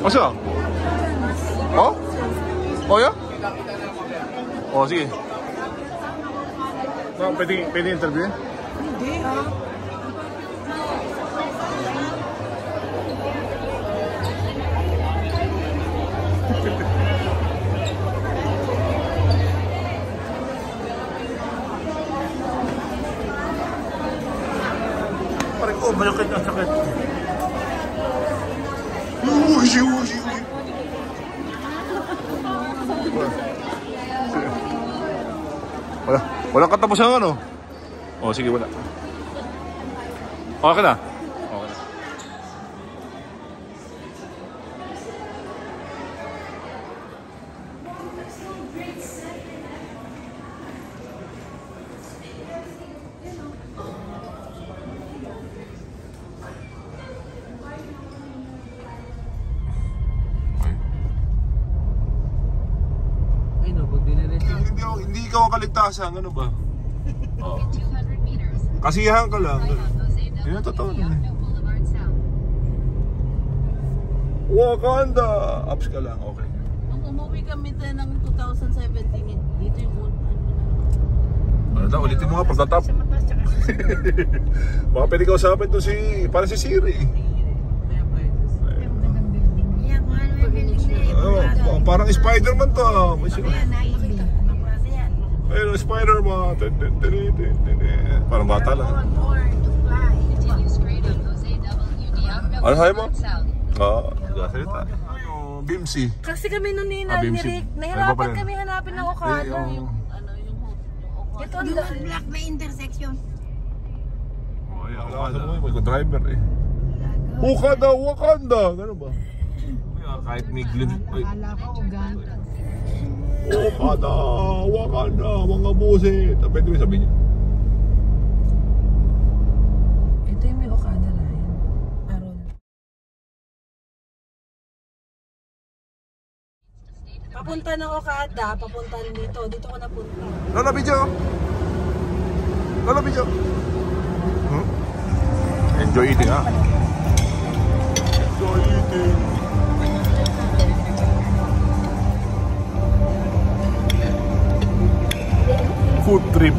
Asa? Oh? Oh, ya? Oh, sige. No, pwede interview? Hindi, Parang ko, malakit ang sakit. Uy. Walang katapusan ano? Oh, sige, wala. Okay na? Okay na. Hindi ikaw ang kaligtasan, ano ba? Oh. Kasiyahan ka lang. Yun ang totoo naman. Wakanda! Ups ka lang, okay. Nung umuwi kami ng 2017, dito yung ano daw, ulitin mo nga pagkatap. Baka pwede ka usapin to si, parang si Siri. Oh, parang Spider-Man to. Ayun, Spider-Man. Parang bata lang. Ano sabi mo? Oo, nagkasalita. Yung Bimsi. Kasi kami nun ni Rick, nahirapan kami hanapin ng Okada. Ito ang black na intersection. Oh, yeah, Okada. May driver eh. Okada, Wakanda. Gano'n ba? Kahit may glint. Akala ko, Uganda. Okada, Wakanda, mga buset. Pwede mo sabihin niyo. Ito yung may Okada line. Aron. Papunta ng Okada, papunta dito. Dito ko napunta. Lola, video! Lola, video! Enjoy eating, ha? Enjoy eating! Food trip.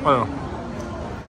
Ano?